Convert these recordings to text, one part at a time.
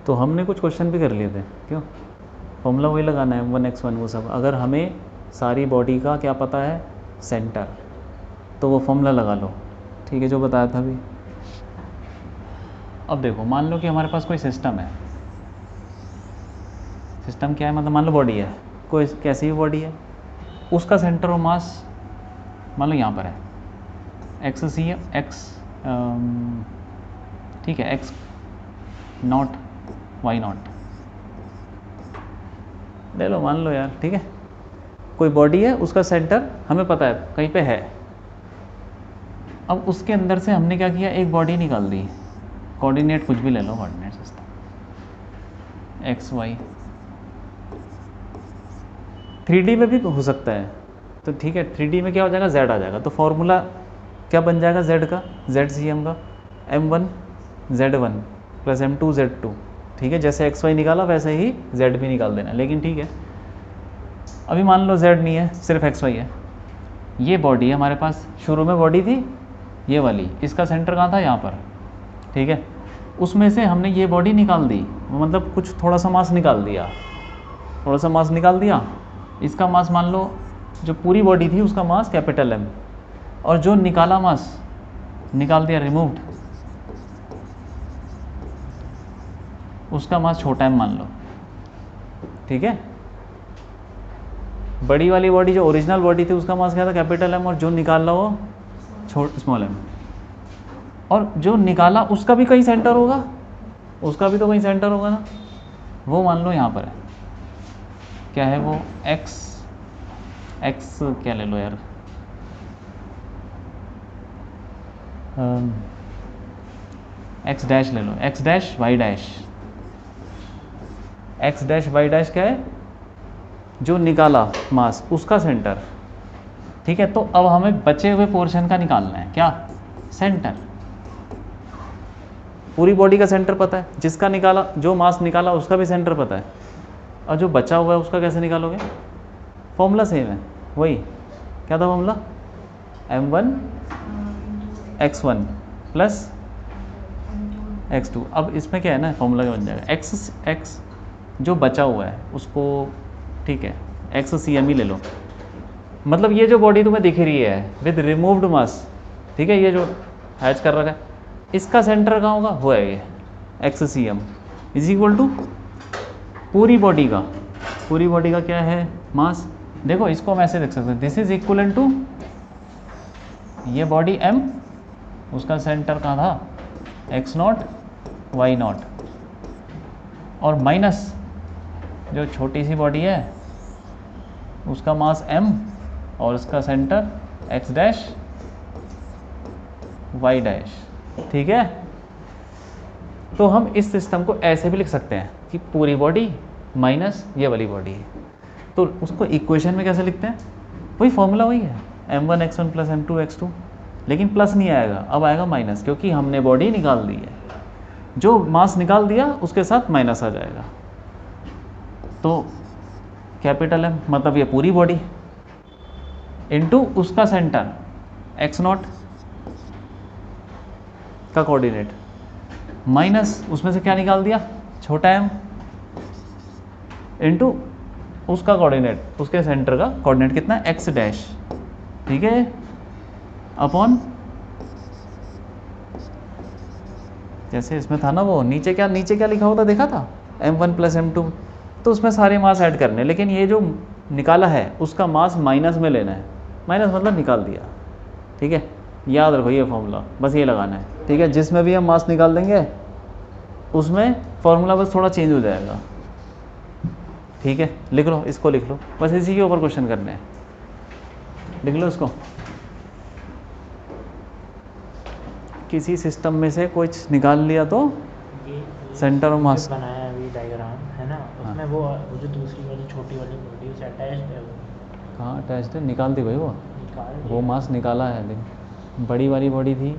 तो हमने कुछ क्वेश्चन भी कर लिए थे, क्यों? फॉर्मूला वही लगाना है, M1 X1 वो सब। अगर हमें सारी बॉडी का क्या पता है, सेंटर, तो वो फॉर्मूला लगा लो, ठीक है, जो बताया था अभी। अब देखो, मान लो कि हमारे पास कोई सिस्टम है। सिस्टम क्या है, मतलब मान लो बॉडी है, कोई कैसी भी बॉडी है, उसका सेंटर ऑफ मास मान लो यहाँ पर है, एक्स सी एक्स, ठीक है, एक्स नॉट वाई नॉट ले लो, मान लो यार, ठीक है। कोई बॉडी है, उसका सेंटर हमें पता है कहीं पे है। अब उसके अंदर से हमने क्या किया, एक बॉडी निकाल दी, कोऑर्डिनेट कुछ भी ले लो, coordinate system X Y, 3D में भी हो सकता है, तो ठीक है, 3D में क्या हो जाएगा, Z आ जाएगा। तो फॉर्मूला क्या बन जाएगा Z का, ZCM का, M1 Z1 plus M2 Z2, ठीक है। जैसे XY निकाला वैसे ही Z भी निकाल देना। लेकिन ठीक है, अभी मान लो Z नहीं है, सिर्फ XY है। ये बॉडी है हमारे पास, शुरू में बॉडी थी ये वाली, इसका सेंटर कहाँ था, यहाँ पर, ठीक है। उसमें से हमने ये बॉडी निकाल दी, मतलब कुछ थोड़ा सा मास निकाल दिया, थोड़ा सा मास निकाल दिया। इसका मास मान लो, जो पूरी बॉडी थी उसका मास कैपिटल M, और जो निकाला मास निकाल दिया, रिमूव्ड, उसका मास छोटा m मान लो, ठीक है। बड़ी वाली बॉडी जो ओरिजिनल बॉडी थी उसका मास क्या था, कैपिटल M, और जो निकाला वो स्मॉल m। और जो निकाला उसका भी कहीं सेंटर होगा, उसका भी तो कहीं सेंटर होगा ना, वो मान लो यहाँ पर है, क्या है वो, एक्स क्या ले लो यार, एक्स डैश ले लो, X dash Y dash, X dash Y dash क्या है, जो निकाला मास उसका सेंटर, ठीक है। तो अब हमें बचे हुए पोर्शन का निकालना है, क्या, सेंटर। पूरी बॉडी का सेंटर पता है, जिसका निकाला, जो मास निकाला उसका भी सेंटर पता है, और जो बचा हुआ है उसका कैसे निकालोगे, फॉर्मूला सेम है, वही क्या था formula, M1 X1 plus X2। अब इसमें क्या है ना, फॉर्मूला क्या बन जाएगा, एक्स जो बचा हुआ है उसको, ठीक है, XCM ही ले लो। मतलब ये जो बॉडी तुम्हें दिख रही है विद रिमूव्ड मास, ठीक है, ये जो हैच कर रखा है, इसका सेंटर कहाँ होगा, वो है ये XCM इज इक्वल टू पूरी बॉडी का, पूरी बॉडी का क्या है, मास। देखो इसको हम ऐसे देख सकते हैं, दिस इज इक्वल टू ये बॉडी M, उसका सेंटर कहाँ था, X0 Y0, और माइनस जो छोटी सी बॉडी है उसका मास M, और उसका centre X dash Y dash, ठीक है। तो हम इस सिस्टम को ऐसे भी लिख सकते हैं कि पूरी बॉडी माइनस ये वाली बॉडी है। तो उसको इक्वेशन में कैसे लिखते हैं, वही फॉर्मूला वही है, M1 X1 plus M2 X2, लेकिन प्लस नहीं आएगा, अब आएगा माइनस, क्योंकि हमने बॉडी निकाल दी है। जो मास निकाल दिया उसके साथ माइनस आ जाएगा। तो कैपिटल M मतलब ये पूरी बॉडी इनटू उसका सेंटर X0 का कोऑर्डिनेट, माइनस उसमें से क्या निकाल दिया, छोटा m, इनटू उसका कोऑर्डिनेट, उसके सेंटर का कोऑर्डिनेट कितना है, x डैश, ठीक है, अपॉन, जैसे इसमें था ना वो नीचे क्या लिखा होता देखा था, M1 प्लस M2, तो उसमें सारे मास ऐड करने, लेकिन ये जो निकाला है उसका मास माइनस में लेना है, माइनस मतलब निकाल दिया, ठीक है। याद रखो ये फॉर्मूला, बस ये लगाना है, ठीक है। जिसमें भी हम मास निकाल देंगे उसमें फॉर्मूला बस थोड़ा चेंज हो जाएगा, ठीक है। लिख लो, इसको लिख लो, बस इसी के ऊपर क्वेश्चन करने हैं, लिख लो इसको। किसी सिस्टम में से कुछ निकाल लिया तो सेंटर ऑफ मास बनाया अभी डायग्राम है ना, उसमें वो जो दूसरी वाली छोटी वाली बॉडी उसे अटैच्ड है, वो कहाँ अटैच्ड है, निकाल दी भाई वो निकाल वो मास निकाला है, लेकिन बड़ी वाली बॉडी थी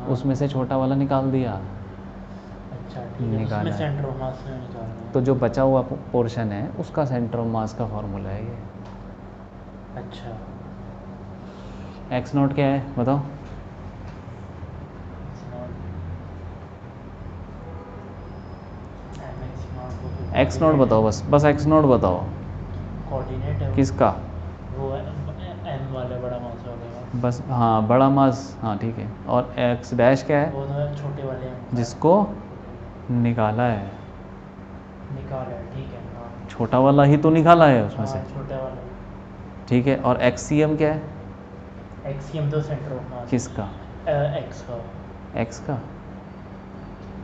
उसमें से छोटा वाला निकाल दिया, अच्छा ठीक है, निकाला उसमें है। सेंटर ऑफ मास में निकालना है। तो जो बचा हुआ पोर्शन है उसका सेंटर ऑफ मास का फॉर्मूला है ये। अच्छा, X0 क्या है बताओ, एक्स नॉट बताओ, बस एक्स नॉट बताओ कोऑर्डिनेट है किसका, वो एम वाले बड़ा मास हो गया बस हाँ बड़ा मास, हाँ ठीक है। और एक्स डैश क्या है, वो तो छोटे वाले M का जिसको निकाला है, निकाल है, ठीक है हाँ। छोटा वाला ही तो निकाला है उसमें से, हाँ छोटे वाले ठीक है। और एक्स सी एम क्या है, एक्सियम तो सेंटर ऑफ मास किसका, एक्स का एक्स का।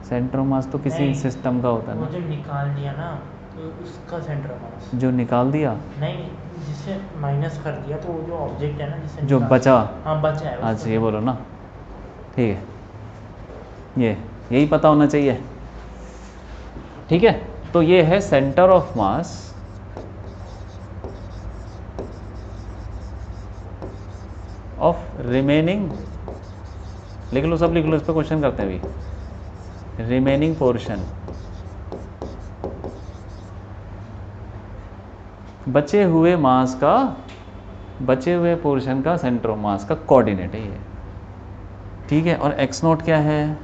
सेंटर ऑफ मास तो किसी नहीं, सिस्टम का होता है वो ना, जो निकाल लिया ना तो उसका सेंटर ऑफ मास जो निकाल दिया, नहीं, जिसे माइनस कर दिया तो वो जो ऑब्जेक्ट है ना जिसे जो निकाल बचा, हाँ बचा है अच्छा ये बोलो ना, ठीक है, यही पता होना चाहिए, ठीक है। तो ये है centre of mass of remaining, लिख लो सब लिख लो, इस पर क्वेश्चन करते हैं अभी। रिमेनिंग पोर्शन, बचे हुए मास का, बचे हुए पोर्शन का सेंटर ऑफ मास का कोऑर्डिनेट है ये, ठीक है। और एक्स नॉट क्या है,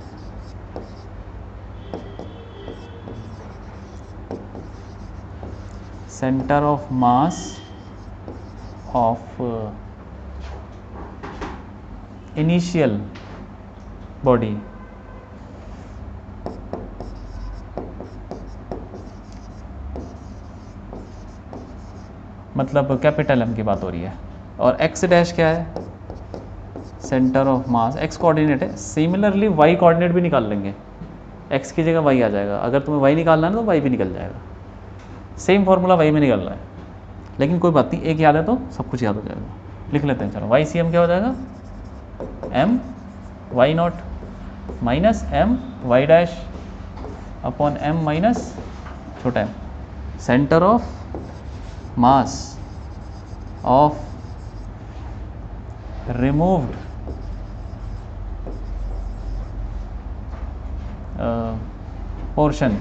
centre of mass of initial body, मतलब कैपिटल एम की बात हो रही है। और एक्स डैश क्या है, centre of mass, x coordinate है। सिमिलरली वाई कोऑर्डिनेट भी निकाल लेंगे, एक्स की जगह वाई आ जाएगा, अगर तुम्हें वाई निकालना है तो वाई भी निकल जाएगा, सेम फार्मूला वाई में निकल रहा है। लेकिन कोई बात नहीं, एक याद है तो सब कुछ याद हो जाएगा। लिख लेते हैं, चलो वाई सी एम क्या हो जाएगा, M Y not minus M Y dash upon M minus छोटा M, centre of mass of removed portion,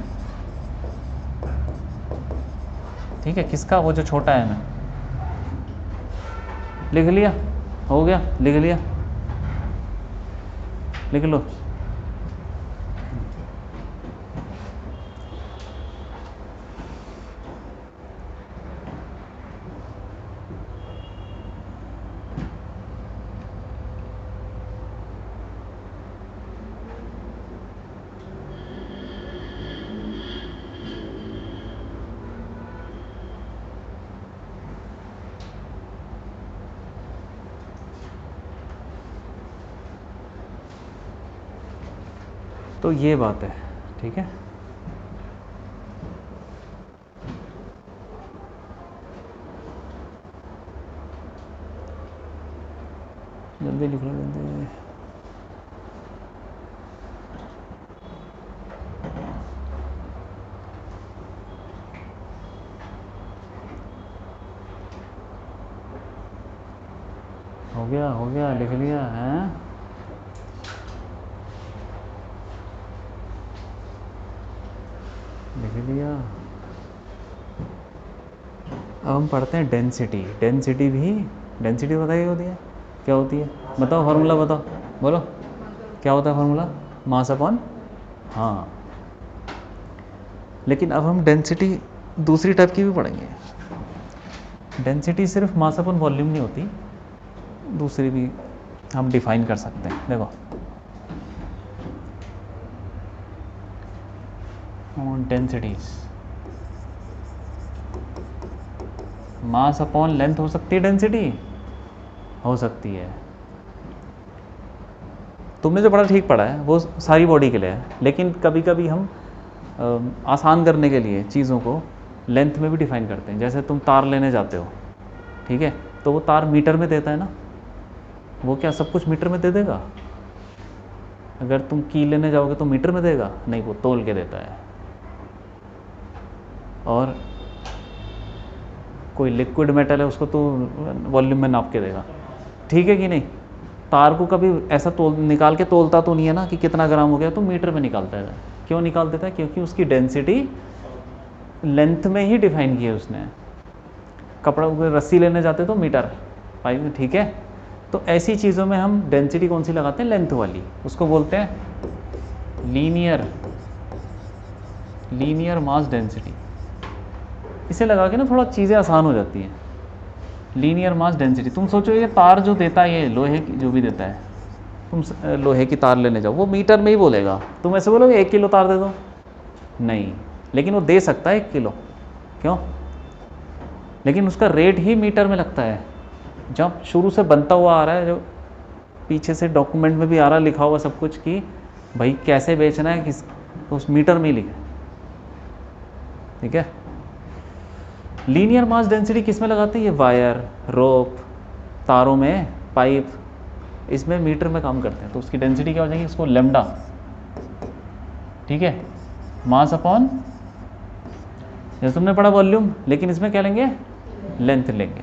ठीक है, किसका, वो जो छोटा है, मैं लिख लिया, हो गया, लिख लिया, लिख लो। तो ये बात है, ठीक है। जल्दी लिख लो, जल्दी। हो गया, लिख लिया है, लिख लिया। अब हम पढ़ते हैं डेंसिटी। डेंसिटी भी, डेंसिटी बताइए होती है, क्या होती है, बताओ फार्मूला बताओ, बोलो क्या होता है फार्मूला, मास अपॉन, हाँ। लेकिन अब हम डेंसिटी दूसरी टाइप की भी पढ़ेंगे। डेंसिटी सिर्फ मास अपॉन वॉल्यूम नहीं होती, दूसरी भी हम डिफाइन कर सकते हैं। देखो डेंसिटीज, मास अपॉन लेंथ हो सकती है, डेंसिटी हो सकती है। तुमने जो पढ़ा ठीक पढ़ा है, वो सारी बॉडी के लिए है, लेकिन कभी कभी हम आसान करने के लिए चीज़ों को लेंथ में भी डिफाइन करते हैं। जैसे तुम तार लेने जाते हो, ठीक है, तो वो तार मीटर में देता है ना, वो क्या सब कुछ मीटर में दे देगा? अगर तुम की लेने जाओगे तो मीटर में देगा? नहीं, वो तोल के देता है। और कोई लिक्विड मेटल है, उसको तो वॉल्यूम में नाप के देगा, ठीक है कि नहीं? तार को कभी ऐसा तोल निकाल के तोलता तो नहीं है ना कि कितना ग्राम हो गया, तो मीटर में निकालता है। क्यों निकाल देता है? क्योंकि उसकी डेंसिटी लेंथ में ही डिफाइन की है उसने। कपड़ा रस्सी लेने जाते तो मीटर पाइप में, ठीक है। तो ऐसी चीज़ों में हम डेंसिटी कौन सी लगाते हैं? लेंथ वाली, उसको बोलते हैं लीनियर लीनियर मास डेंसिटी, इसे लगा के ना थोड़ा चीज़ें आसान हो जाती हैं। लीनियर मास डेंसिटी, तुम सोचो ये तार जो देता है, ये लोहे की जो भी देता है, तुम लोहे की तार लेने जाओ, वो मीटर में ही बोलेगा। तुम ऐसे बोलोगे 1 किलो तार दे दो, नहीं, लेकिन वो दे सकता है 1 किलो, क्यों? लेकिन उसका रेट ही मीटर में लगता है। जब शुरू से बनता हुआ आ रहा है, जो पीछे से डॉक्यूमेंट में भी आ रहा है लिखा हुआ सब कुछ कि भाई कैसे बेचना है, किस, तो उस मीटर में ही लिखा है, ठीक है। लीनियर मास डेंसिटी किस में लगाते हैं? ये वायर, रोप, तारों में, पाइप, इसमें मीटर में काम करते हैं। तो उसकी डेंसिटी क्या हो जाएगी? इसको लेमडा, ठीक है, मास अपॉन, जैसे तुमने पढ़ा वॉल्यूम, लेकिन इसमें क्या लेंगे? लेंथ लेंगे,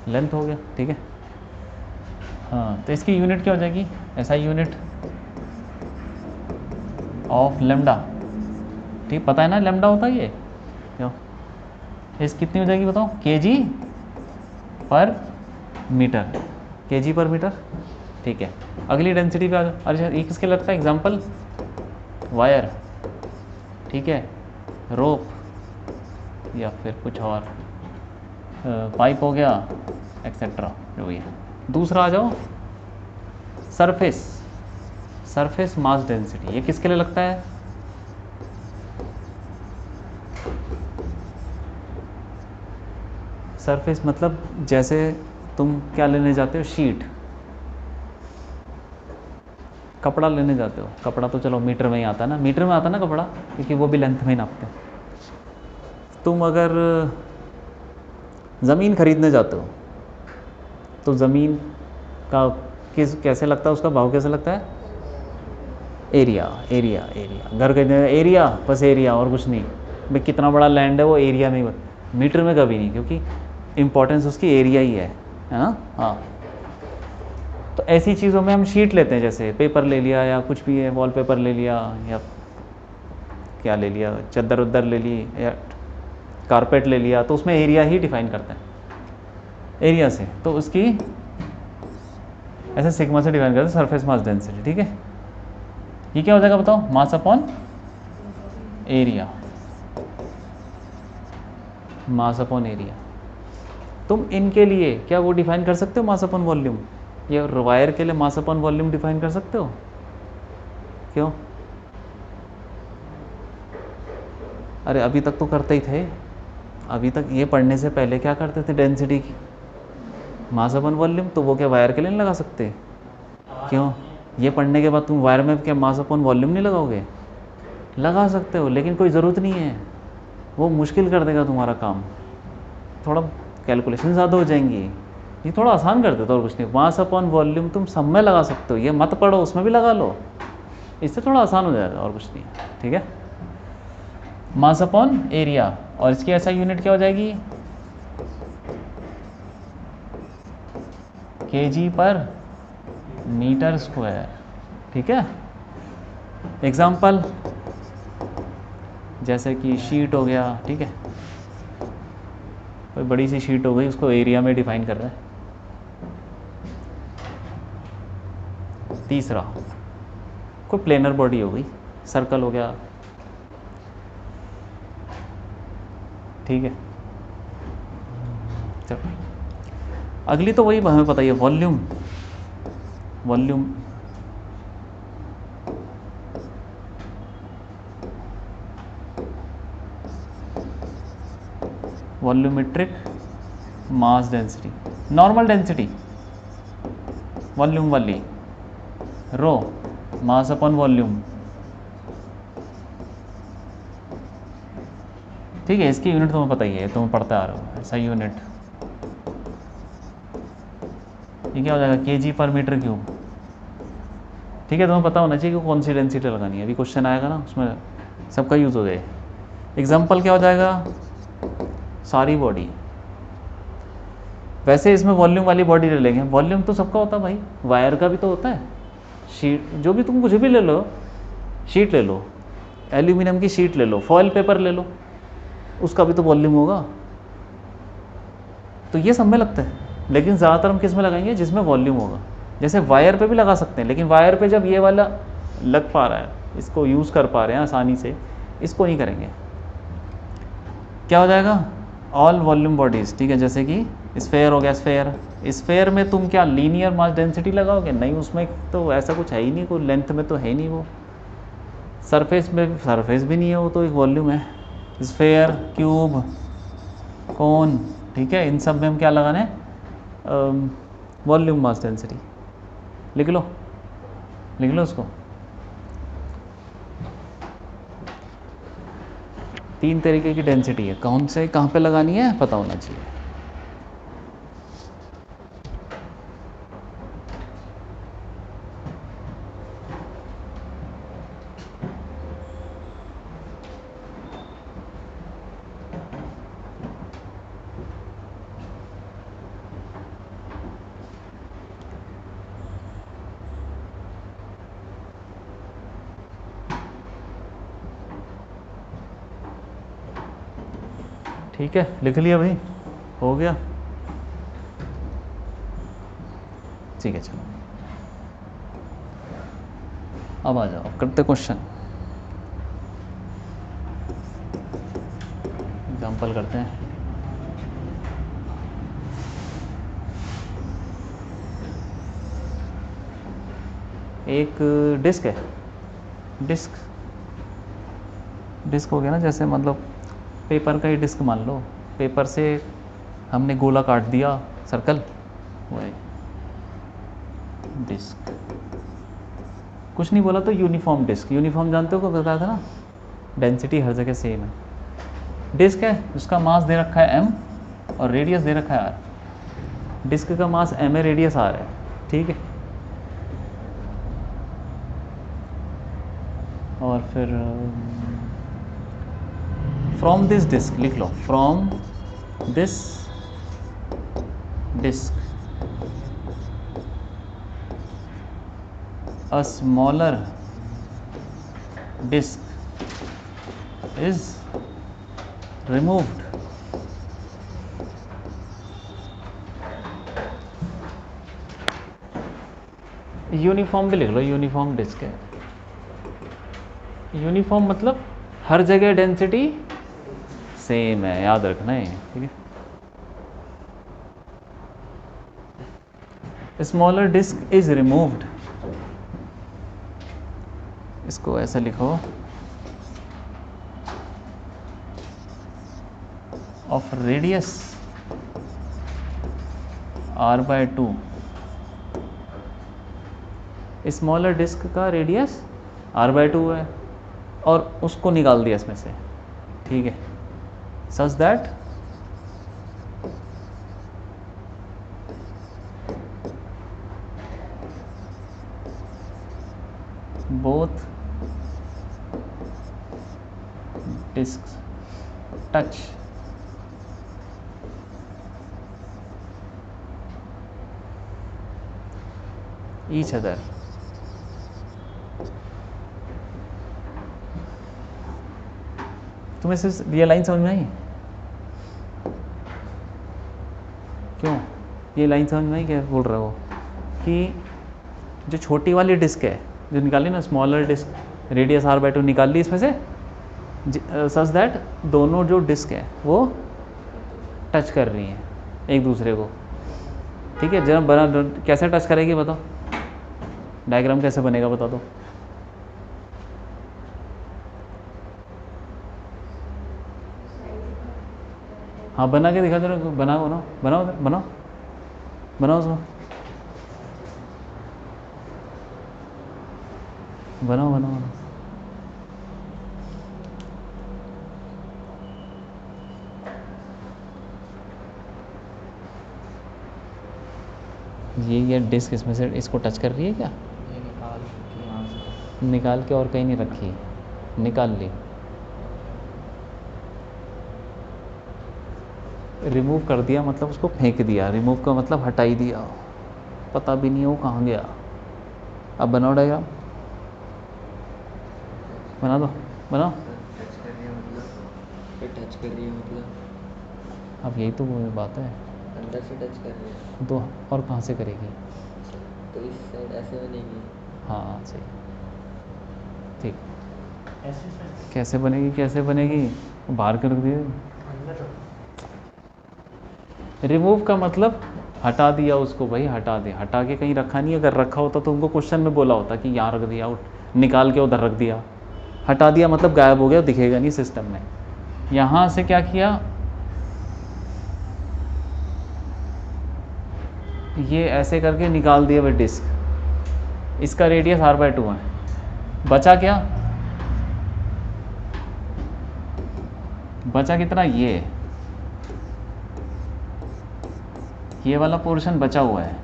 लेंथ हो गया, ठीक है। हाँ, तो इसकी यूनिट क्या हो जाएगी? ऐसा यूनिट ऑफ लेमडा, ठीक, पता है ना लेमडा होता है ये, क्यों? इस कितनी हो जाएगी बताओ? केजी पर मीटर, केजी पर मीटर, ठीक है। अगली डेंसिटी पे आ जाओ। अच्छा, ये किसके लगता है एग्जांपल? वायर, ठीक है, रोप या फिर कुछ और, पाइप हो गया, एक्सेट्रा, जो भी है। दूसरा आ जाओ, सरफेस, सरफेस मास डेंसिटी, ये किसके लिए लगता है? सरफेस मतलब जैसे तुम क्या लेने जाते हो? शीट, कपड़ा लेने जाते हो, कपड़ा तो चलो मीटर में ही आता है ना, मीटर में आता है ना कपड़ा, क्योंकि वो भी लेंथ में ही नापते हैं। तुम अगर ज़मीन खरीदने जाते हो तो ज़मीन का कैसे लगता है? उसका भाव कैसे लगता है? Area, area, area. घर खरीदने एरिया, बस एरिया और कुछ नहीं। भाई कितना बड़ा लैंड है वो एरिया में ही, मीटर में कभी नहीं, क्योंकि इम्पोर्टेंस उसकी एरिया ही है ना। हाँ, तो ऐसी चीज़ों में हम शीट लेते हैं, जैसे पेपर ले लिया या कुछ भी है, वॉलपेपर ले लिया या क्या ले लिया, चादर उद्दर ले ली या कारपेट ले लिया, तो उसमें एरिया ही डिफाइन करता है, एरिया से। तो उसकी ऐसे सिग्मा से डिफाइन करते हैं, सरफेस मास डेंसिटी, ठीक है। ये क्या हो जाएगा बताओ? Mass upon area, mass upon area. तुम इनके लिए क्या वो डिफाइन कर सकते हो? Mass upon volume. ये वायर के लिए मास अपॉन वॉल्यूम डिफाइन कर सकते हो, क्यों? अरे अभी तक तो करते ही थे, अभी तक ये पढ़ने से पहले क्या करते थे? डेंसिटी की मास अपॉन वॉल्यूम, तो वो क्या वायर के लिए नहीं लगा सकते? क्यों? ये पढ़ने के बाद तुम वायर में क्या मास अपॉन वॉल्यूम नहीं लगाओगे? लगा सकते हो, लेकिन कोई ज़रूरत नहीं है, वो मुश्किल कर देगा तुम्हारा काम, थोड़ा कैलकुलेशन ज़्यादा हो जाएंगी। ये थोड़ा आसान कर देता और कुछ नहीं। मास अपॉन वॉल्यूम तुम सब में लगा सकते हो, ये मत पढ़ो, उसमें भी लगा लो, इससे थोड़ा आसान हो जाएगा और कुछ नहीं, ठीक है। मास अपॉन एरिया, और इसकी ऐसा यूनिट क्या हो जाएगी? केजी पर मीटर स्क्वायर, ठीक है। एग्जाम्पल जैसे कि शीट हो गया, ठीक है, कोई बड़ी सी शीट हो गई, उसको एरिया में डिफाइन कर रहा है। तीसरा कोई प्लेनर बॉडी हो गई, सर्कल हो गया, ठीक है। चलो अगली तो वही हमें पता ही है, volume, volume volumetric mass density, normal density volume वाली, रो, मास अपॉन वॉल्यूम, ठीक है। इसकी यूनिट तुम्हें पता ही है, तुम पढ़ते आ रहे हो, ऐसा यूनिट ये क्या हो जाएगा? केजी पर मीटर क्यूब, ठीक है। तुम्हें पता होना चाहिए कि कौन सी डेंसिटी लगानी है, अभी क्वेश्चन आएगा ना, उसमें सबका यूज़ हो जाए। एग्जाम्पल क्या हो जाएगा? सारी बॉडी, वैसे इसमें वॉल्यूम वाली बॉडी ले लेंगे, वॉल्यूम तो सबका होता है भाई, वायर का भी तो होता है, शीट, जो भी तुम कुछ भी ले लो, शीट ले लो, एल्यूमिनियम की शीट ले लो, फॉयल पेपर ले लो, उसका भी तो वॉल्यूम होगा। तो ये सब में लगता है, लेकिन ज़्यादातर हम किस में लगाएंगे? जिसमें वॉल्यूम होगा। जैसे वायर पे भी लगा सकते हैं, लेकिन वायर पे जब ये वाला लग पा रहा है, इसको यूज़ कर पा रहे हैं आसानी से, इसको नहीं करेंगे। क्या हो जाएगा? ऑल वॉल्यूम बॉडीज़, ठीक है, जैसे कि स्फेयर हो गया, स्फेयर में तुम क्या लीनियर मास डेंसिटी लगाओगे? नहीं, उसमें तो ऐसा कुछ है ही नहीं, कोई लेंथ में तो है ही नहीं वो। सरफेस में, सरफेस भी नहीं है, वो तो एक वॉल्यूम है। स्फेयर, क्यूब, कोन, ठीक है, इन सब में हम क्या लगाना है? Volume mass density. लिख लो उसको। 3 तरीके की डेंसिटी है, कौन से कहाँ पे लगानी है पता होना चाहिए। ठीक है, लिख लिया भाई, हो गया, ठीक है। चलो अब आ जाओ, करते क्वेश्चन, एग्जाम्पल करते हैं। एक डिस्क है, डिस्क हो गया ना, जैसे मतलब पेपर का ही डिस्क मान लो, पेपर से हमने गोला काट दिया, सर्कल, वही डिस्क। कुछ नहीं बोला तो यूनिफॉर्म डिस्क, यूनिफॉर्म जानते हो, को बताया था ना, डेंसिटी हर जगह सेम है। डिस्क है, उसका मास दे रखा है m और रेडियस दे रखा है r। डिस्क का मास m है, रेडियस r है, ठीक है। और फिर फ्रॉम दिस डिस्क लिख लो, from this disk a smaller disk is removed। Uniform भी लिख लो, यूनिफॉर्म डिस्क है। यूनिफॉर्म मतलब हर जगह डेंसिटी सेम है, याद रखना है, ठीक है। स्मॉलर डिस्क इज रिमूव्ड, इसको ऐसा लिखो, of radius r/2। Smaller disc का रेडियस r/2 है और उसको निकाल दिया इसमें से, ठीक है, such that both discs touch each other। तुम्हें सिर्फ ये लाइन समझ में आई? क्यों ये लाइन समझ में आई? क्या बोल रहे हो कि जो छोटी वाली डिस्क है, जो निकाली ना, स्मॉलर डिस्क, रेडियस r/2 निकाल ली इसमें से, सच दैट दोनों जो डिस्क है वो टच कर रही हैं एक दूसरे को, ठीक है। जरा बना, कैसे टच करेगी बताओ, डायग्राम कैसे बनेगा बता दो। हाँ बना के दिखा दो, बनाओ बनाओ बनाओ बनाओ बनाओ उसको, बनाओ बनाओ बनाओ। ये डिस्क इसमें से इसको टच कर रही है क्या? ये निकाल के यहाँ से, निकाल के और कहीं नहीं रखी, निकाल ली, रिमूव कर दिया मतलब उसको फेंक दिया, रिमूव का मतलब हटाई दिया, पता भी नहीं है वो कहाँ गया। अब बनाओ डायग्राम, बना दो, बनाओ। टच कर रही है मतलब, टच कर रही है मतलब, अब यही तो वो बात है, अंदर से टच कर रही है तो और कहाँ से करेगी? तो इस साइड ऐसे बनेगी। हाँ सही। ठीक, ऐसे से कैसे बनेगी, कैसे बनेगी, बाहर कर दिए। अंदर रखो। रिमूव का मतलब हटा दिया उसको भाई, हटा दिया, हटा के कहीं रखा नहीं, अगर रखा होता तो उनको क्वेश्चन में बोला होता कि यहाँ रख दिया, निकाल के उधर रख दिया। हटा दिया मतलब गायब हो गया, दिखेगा नहीं सिस्टम में। यहाँ से क्या किया, ये ऐसे करके निकाल दिया भाई डिस्क, इसका रेडियस r/2 है। बचा क्या, बचा कितना, ये वाला पोर्शन बचा हुआ है।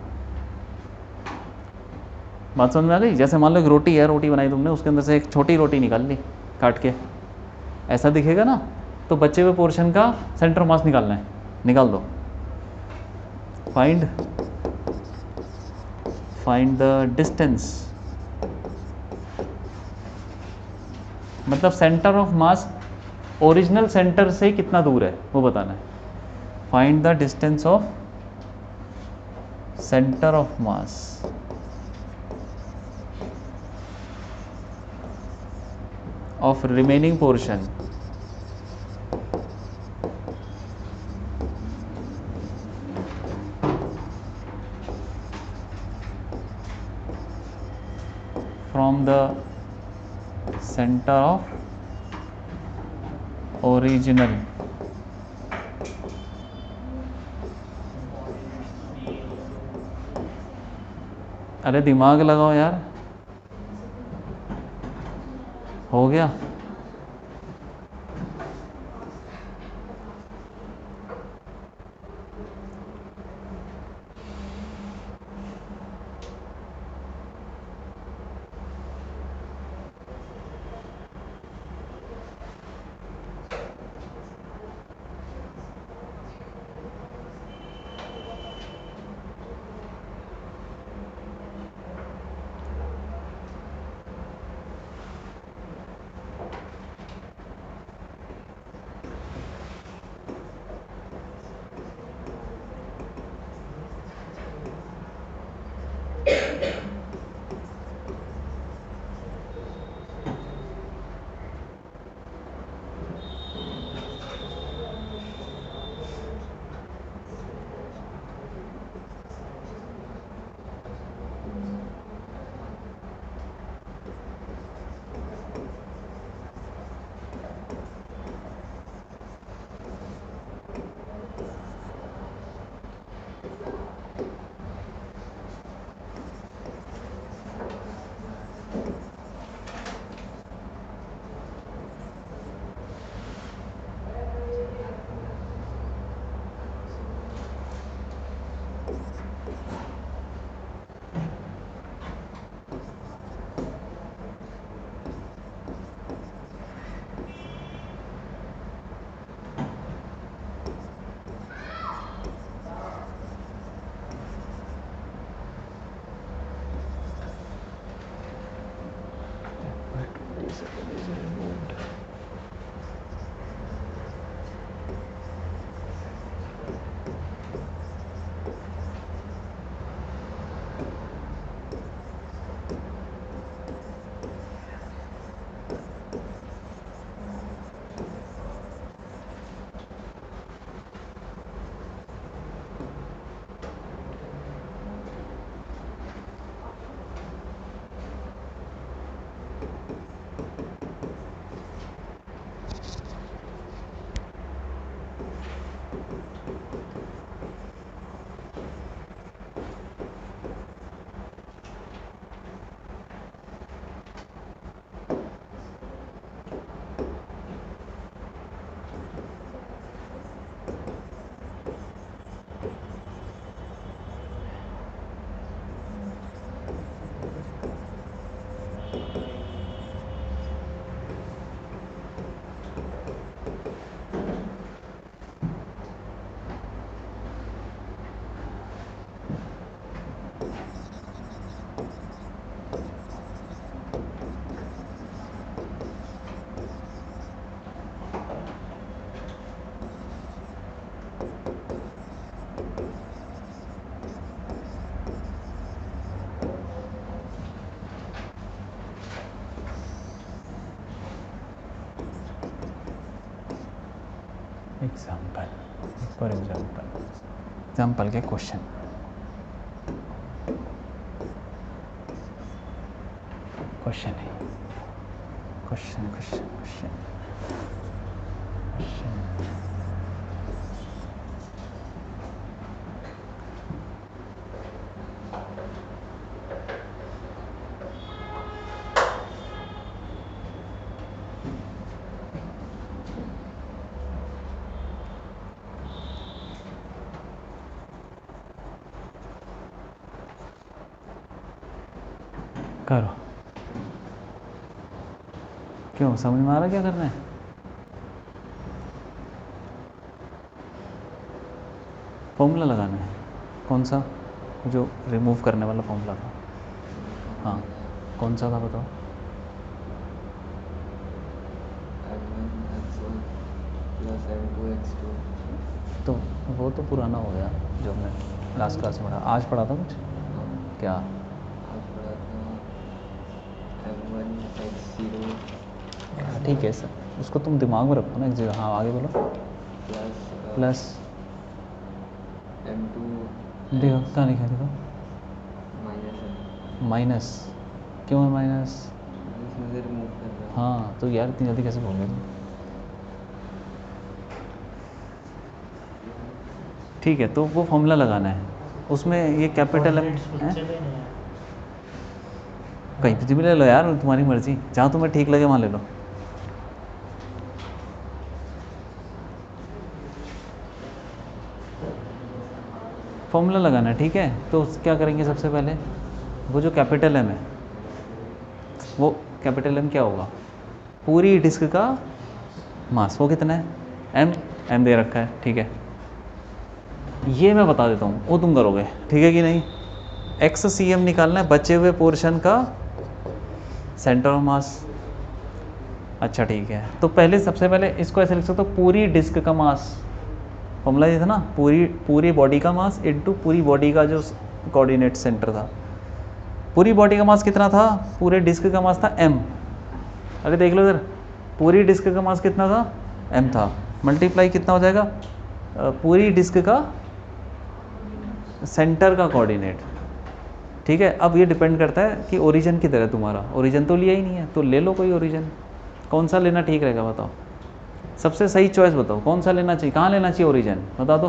बात समझ में आ गई। जैसे मान लो एक रोटी है, रोटी बनाई तुमने, उसके अंदर से एक छोटी रोटी निकाल ली काट के, ऐसा दिखेगा ना। तो बचे हुए पोर्शन का सेंटर मास निकालना है, निकाल दो। फाइंड द डिस्टेंस, मतलब centre of mass original centre से कितना दूर है वो बताना है। Find the distance of centre of mass of remaining portion from the center of original अरे दिमाग लगाओ यार, हो गया। एग्जाम्पल, फॉर एग्जाम्पल के क्वेश्चन। क्वेश्चन है, क्वेश्चन क्वेश्चन क्वेश्चन क्वेश्चन। करो, क्यों समझ में आ रहा क्या करना है? फॉर्मूला लगाना है। कौन सा? जो रिमूव करने वाला फॉर्मूला था। हाँ, कौन सा था बताओ? तो वो तो पुराना हो गया जो हमने लास्ट क्लास में पढ़ा। आज पढ़ा था कुछ? क्या? आज पढ़ा था m1 x0 ठीक है सर, उसको तुम दिमाग में रखो ना। एक जगह। हाँ आगे बोलो। प्लस m2 देखो क्या लिखा है, देखो माइनस माइनस। क्यों है माइनस? इसमें से रिमूव कर रहा है। हाँ तो यार इतनी जल्दी कैसे बोल गए तुम? ठीक है, तो वो फॉर्मूला लगाना है। उसमें ये कैपिटल कोऑर्डिनेट्स खुद है, से लेने हैं। कहीं पे भी ले लो यार, तुम्हारी मर्जी, जहाँ तुम्हें ठीक लगे वहाँ ले लो। फॉर्मूला लगाना है, ठीक है। तो क्या करेंगे सबसे पहले, वो जो कैपिटल एम है, वो कैपिटल एम क्या होगा? पूरी डिस्क का मास। वो कितना है? एम दे रखा है, ठीक है। ये मैं बता देता हूँ, वो तुम करोगे, ठीक है कि नहीं? एक्स सी एम निकालना है, बचे हुए पोर्शन का सेंटर ऑफ मास। अच्छा ठीक है, तो पहले सबसे पहले इसको ऐसे लिख सकते हो, पूरी डिस्क का मास। फॉर्मूला ये था ना, पूरी बॉडी का मास इनटू पूरी बॉडी का जो कोऑर्डिनेट सेंटर था। पूरी बॉडी का मास कितना था? पूरे डिस्क का मास था m। अरे देख लो इधर, पूरी डिस्क का मास कितना था? m था। मल्टीप्लाई कितना हो जाएगा? पूरी डिस्क का सेंटर का कोऑर्डिनेट। ठीक है, अब ये डिपेंड करता है कि ओरिजिन किधर है तुम्हारा। ओरिजिन तो लिया ही नहीं है, तो ले लो कोई ओरिजिन। कौन सा लेना ठीक रहेगा बताओ? सबसे सही चॉइस बताओ, कौन सा लेना चाहिए, कहाँ लेना चाहिए ओरिजिन, बता दो।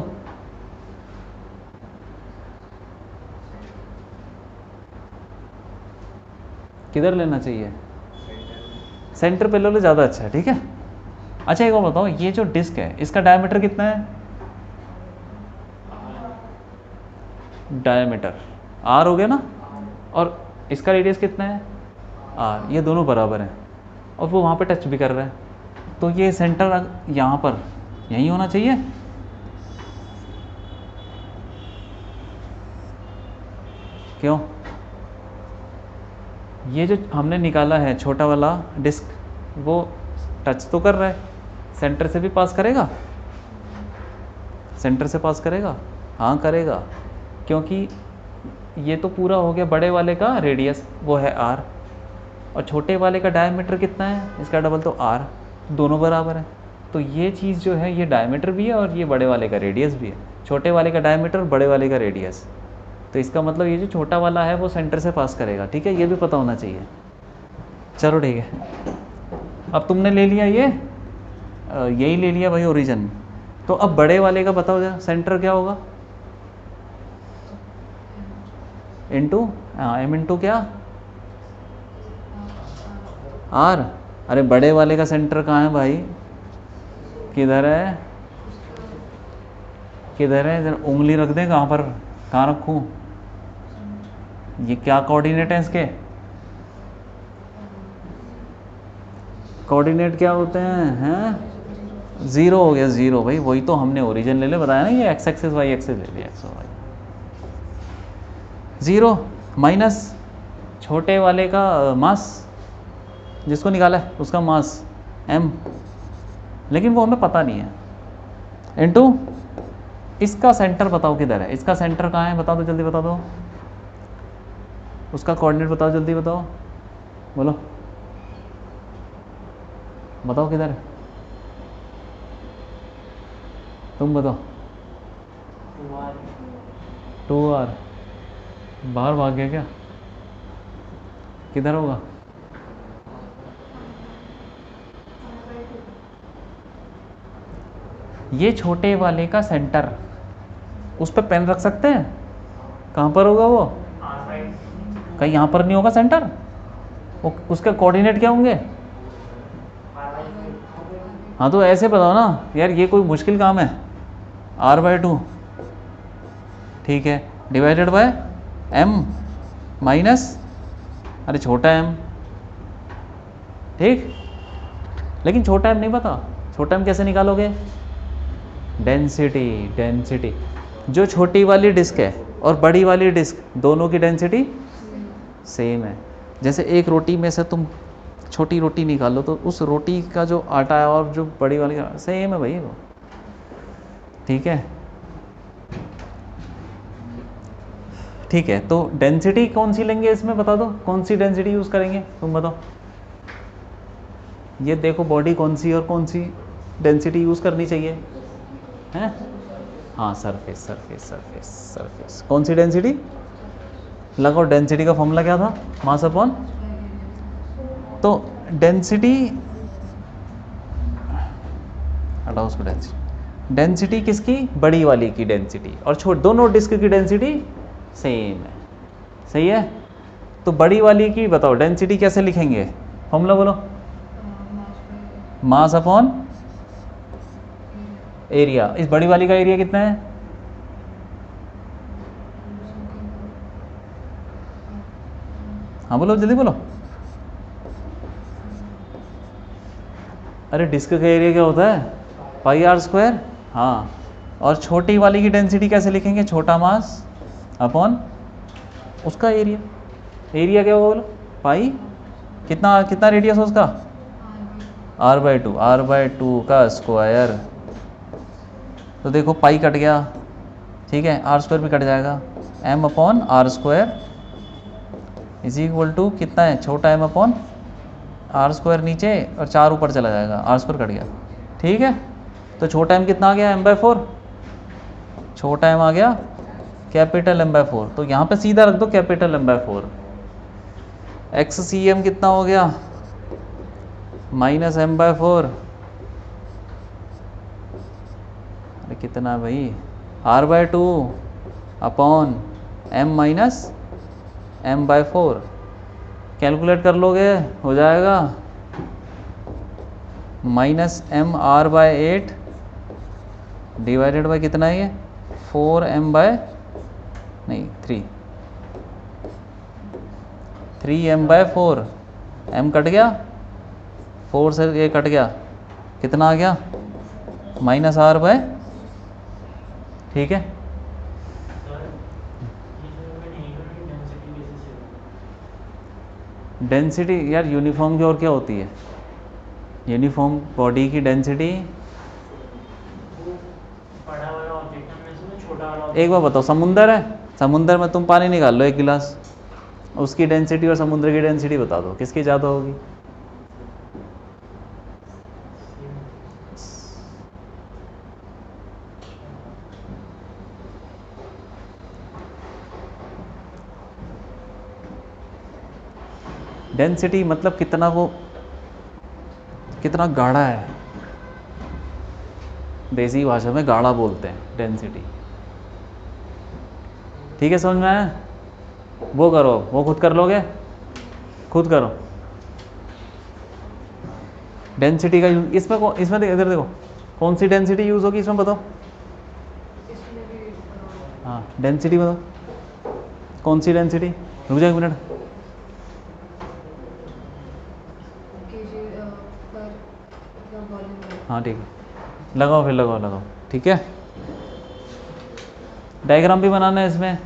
किधर लेना चाहिए? सेंटर पे ले लो, ज़्यादा अच्छा है, ठीक है। अच्छा एक और बताओ, ये जो डिस्क है इसका डायमीटर कितना है? डायमीटर आर हो गया ना, और इसका रेडियस कितना है? आर। ये दोनों बराबर हैं और वो वहाँ पे टच भी कर रहा है, तो ये सेंटर यहाँ पर यहीं होना चाहिए। क्यों? ये जो हमने निकाला है छोटा वाला डिस्क, वो टच तो कर रहा है, सेंटर से भी पास करेगा। सेंटर से पास करेगा, हाँ करेगा, क्योंकि ये तो पूरा हो गया बड़े वाले का रेडियस, वो है आर, और छोटे वाले का डायमीटर कितना है? इसका डबल, तो आर। दोनों बराबर है, तो ये चीज़ जो है ये डायमीटर भी है और ये बड़े वाले का रेडियस भी है। छोटे वाले का डायमीटर, बड़े वाले का रेडियस, तो इसका मतलब ये जो छोटा वाला है वो सेंटर से पास करेगा, ठीक है। ये भी पता होना चाहिए। चलो ठीक है, अब तुमने ले लिया ये, यही ले लिया भाई ओरिजिन। तो अब बड़े वाले का बताओ जरा, सेंटर क्या होगा? इंटू एम इंटू क्या? आर। अरे बड़े वाले का सेंटर कहाँ है भाई? किधर है? किधर है? जरा उंगली रख दें, कहाँ पर, कहाँ रखूँ? ये क्या कोऑर्डिनेट है इसके? कोऑर्डिनेट क्या होते हैं? ज़ीरो हो गया, ज़ीरो भाई, वही तो हमने ओरिजिन ले ले बताया ना, ये एक्स एक्सिस वाई एक्सिस ले लिया, एक्स और वाई। ज़ीरो माइनस छोटे वाले का मास, जिसको निकाला है उसका मास m, लेकिन वो हमें पता नहीं है, इनटू इसका सेंटर बताओ किधर है? इसका सेंटर कहाँ है बता दो, जल्दी बता दो। उसका कोऑर्डिनेट बताओ, जल्दी बताओ, बोलो बताओ किधर है? तुम बताओ। 2R 2R बाहर भाग गया क्या? किधर होगा? ये छोटे वाले का सेंटर, उस पर पेन रख सकते हैं? कहाँ पर होगा वो? कहीं यहाँ पर नहीं होगा सेंटर? उसके कोऑर्डिनेट क्या होंगे? हाँ तो ऐसे बताओ ना यार, ये कोई मुश्किल काम है? R/2 ठीक है, डिवाइडेड बाय m माइनस, अरे छोटा m, ठीक। लेकिन छोटा m नहीं पता, छोटा m कैसे निकालोगे? डेंसिटी जो छोटी वाली डिस्क है और बड़ी वाली डिस्क दोनों की डेंसिटी सेम है। जैसे एक रोटी में से तुम छोटी रोटी निकालो तो उस रोटी का जो आटा है और जो बड़ी वाली का सेम है भाई वो, ठीक है। ठीक है, तो डेंसिटी कौन सी लेंगे इसमें बता दो, कौन सी डेंसिटी यूज़ करेंगे तुम बताओ। ये देखो बॉडी कौन सी और कौन सी डेंसिटी यूज़ करनी चाहिए हैं? हाँ सरफेस कौन सी डेंसिटी लगाओ। डेंसिटी का फॉर्मूला क्या था? मास अपॉन, तो डेंसिटी हटाओ उसको, डेंसिटी किसकी? बड़ी वाली की डेंसिटी, और दोनों डिस्क की डेंसिटी सेम है, सही है। तो बड़ी वाली की बताओ डेंसिटी कैसे लिखेंगे, फॉर्मूला बोलो। Mass upon area. इस बड़ी वाली का एरिया कितना है? हाँ बोलो जल्दी बोलो। अरे डिस्क का एरिया क्या होता है? πr²। हाँ, और छोटी वाली की डेंसिटी कैसे लिखेंगे? छोटा मास अपॉन उसका एरिया। एरिया क्या होगा बोलो? पाई, कितना कितना रेडियस है उसका? r/2 का स्क्वायर। तो देखो पाई कट गया, ठीक है, r² भी कट जाएगा। m/r² इज इक्वल टू कितना है? छोटा m/r² नीचे और 4 ऊपर चला जाएगा, r² कट गया, ठीक है। तो छोटा m कितना आ गया? m/4। छोटा m आ गया कैपिटल m/4, तो यहाँ पे सीधा रख दो कैपिटल m/4। XCM कितना हो गया? माइनस m/4, अरे कितना भाई? r/2 upon m minus m/4। Calculate कर लोगे, हो जाएगा -mr/8 डिवाइडेड बाय कितना है ये? 3m/4। m कट गया, 4 से ये कट गया, कितना आ गया? -r/, ठीक है। डेंसिटी यार यूनिफॉर्म की और क्या होती है? यूनिफॉर्म बॉडी की डेंसिटी, बड़ा वाला ऑब्जेक्ट में से छोटा वाला एक बार बताओ, समुंदर है, समुंदर में तुम पानी निकाल लो 1 गिलास, उसकी डेंसिटी और समुद्र की डेंसिटी बता दो, किसकी ज़्यादा होगी? डेंसिटी मतलब कितना, वो कितना गाढ़ा है, देसी भाषा में गाढ़ा बोलते हैं डेंसिटी, ठीक है, समझ में आया? वो करो, वो खुद कर लोगे, खुद करो। डेंसिटी का इसमें इधर देखो, कौन सी डेंसिटी यूज़ होगी इसमें बताओ। हाँ डेंसिटी बताओ, कौन सी डेंसिटी? रुक जाओ 1 मिनट। हाँ ठीक है, लगाओ फिर, लगाओ, ठीक है। डायग्राम भी बनाना है इसमें।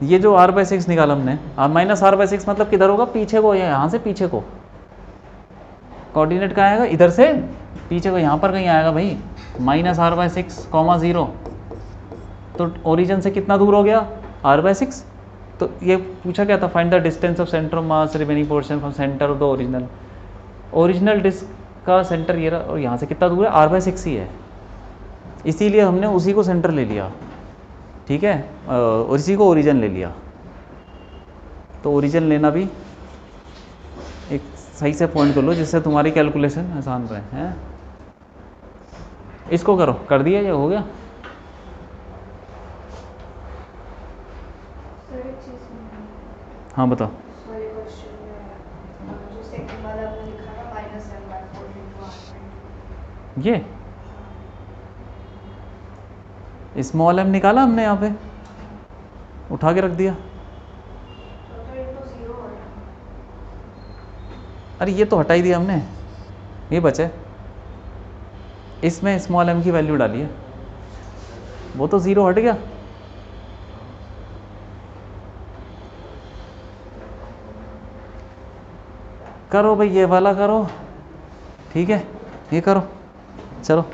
ये जो r/6 निकाला हमने, -r/6 मतलब किधर होगा? पीछे को, यहाँ से पीछे को। कोऑर्डिनेट कहाँ आएगा? इधर से पीछे को, यहाँ पर कहीं आएगा भाई। -r/6, 0। तो ओरिजिन से कितना दूर हो गया? r/6। तो ये पूछा क्या था? Find the distance of centre of mass remaining portion from centre of the original disc का सेंटर ये रहा, और यहाँ से कितना दूर है? r/6 ही है। इसीलिए हमने उसी को सेंटर ले लिया, ठीक है, और इसी को ओरिजिन ले लिया। तो ओरिजिन लेना भी एक सही से पॉइंट कर लो जिससे तुम्हारी कैलकुलेशन आसान रहे हैं। इसको करो, कर दिया, ये हो गया। सर एक चीज़ नहीं, हाँ बताओ। सॉरी क्वेश्चन में जो सेकंड वाला आपने लिखा ना -m/4 into r/2। ये स्मॉल एम निकाला हमने यहाँ पे, उठा के रख दिया। तो इनको 0 हो रहा है। अरे ये तो हटा ही दिया हमने, ये बचे, इसमें स्मॉल एम की वैल्यू डाली है, वो तो 0 हट गया। करो भाई, ये वाला करो, ठीक है, ये करो, चलो।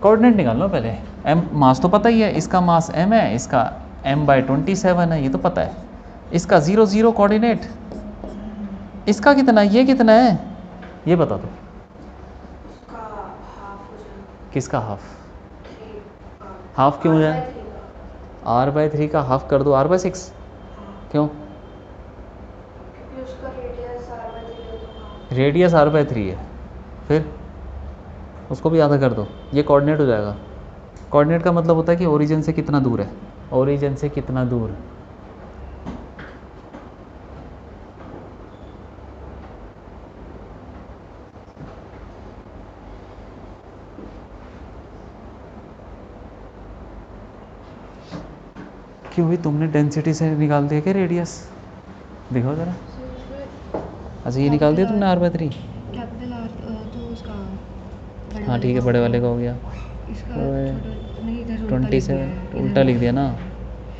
कोऑर्डिनेट निकाल लो पहले। एम मास तो पता ही है, इसका मास m है, इसका m/27 है, ये तो पता है। इसका 0 0 कोऑर्डिनेट, इसका कितना है, ये कितना है, ये बता दो। उसका हाफ हो जाएगा। किसका हाफ? 3 हाफ क्यों हो जाए? r/3 r/3 का हाफ कर दो r/6, क्यों? क्योंकि उसका रेडियस r/3 है तो हाफ। रेडियस r/3 है, फिर उसको भी आधा कर दो, ये कोऑर्डिनेट हो जाएगा। कोऑर्डिनेट का मतलब होता है कि ओरिजिन से कितना दूर है, ओरिजिन से कितना दूर। क्यों भाई, तुमने डेंसिटी से निकाल दिया क्या रेडियस? दिखाओ जरा। अच्छा ये निकाल दिया तुमने r/3? कैपिटल R तो उसका बड़े हाँ वाले ठीक है, का बड़े हो वाले गया। का हो गया। इसका ओए, छोटा नहीं, इधर उल्टा लिख दिया 27 है, इधर उल्टा लिख दिया ना,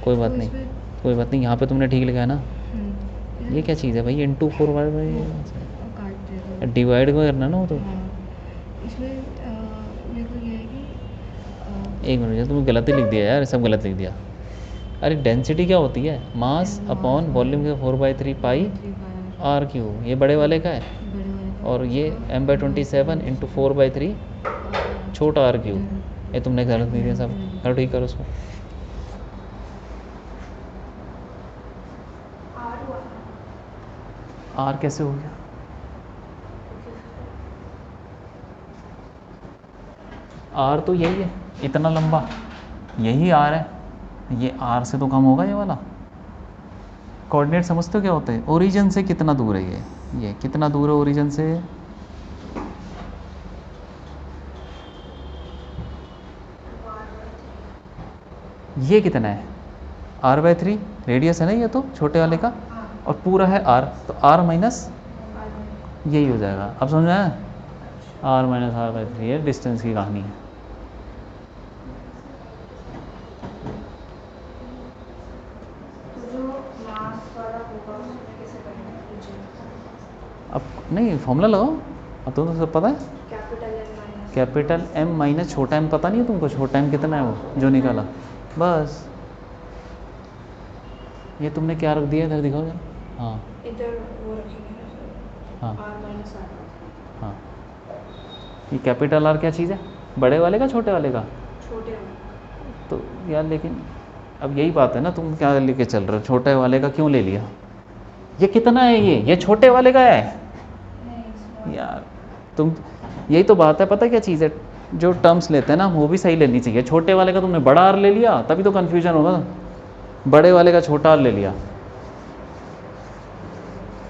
कोई बात तो नहीं, इसमें कोई बात नहीं, यहाँ पे तुमने ठीक लिखा है ना। इधर ये क्या चीज़ है भाई, इंटू 4 और काट देगा। डिवाइड में करना ना वो तो। हाँ, इसमें मेरे को ये है कि एक मिनट, तुमने गलत ही लिख दिया यार, सब गलत लिख दिया। अरे डेंसिटी क्या होती है? मास अपॉन वॉल्यूम के 4/3 पाई r/3, ये बड़े वाले का है, बड़े वाले का और ये m/27 इंटू 4/3 छोटा r/3। ये तुमने गलत लिख दिया सब, चलो ठीक करो उसको। R हुआ r कैसे हो गया? r तो यही है, इतना लंबा, यही r है, ये r से तो कम होगा ये वाला, कोऑर्डिनेट समझते हो क्या होता है? ओरिजिन से कितना दूर है ये कितना दूर है ओरिजिन से? ये कितना है? r/3 रेडियस है ना ये तो छोटे वाले का, और पूरा है r, तो r माइनस यही हो जाएगा। अब समझ में आया? r माइनस r/3 ये डिस्टेंस की कहानी है। तो जो मास वाला होगा उसमें कैसे करेंगे? अब नहीं फॉर्मूला लगाओ, अब तुमको सब पता है। कैपिटल M माइनस छोटा m पता नहीं है तुमको? छोटा m कितना है वो जो निकाला? बस ये तुमने क्या रख दिया इधर दिखाओ जरा। हाँ इधर वो रखेंगे ना फिर हाँ r माइनस r हाँ, ये कैपिटल R क्या चीज़ है? बड़े वाले का छोटे वाले का? छोटे वाले। तो यार लेकिन अब यही बात है ना, तुम क्या लेके चल रहे हो? छोटे वाले का क्यों ले लिया? ये कितना है? ये छोटे वाले का है नहीं यार। तुम यही तो बात है, पता क्या चीज़ है, जो टर्म्स लेते हैं ना वो भी सही लेनी चाहिए। छोटे वाले का तुमने बड़ा R ले लिया तभी तो कन्फ्यूजन होगा, बड़े वाले का छोटा R ले लिया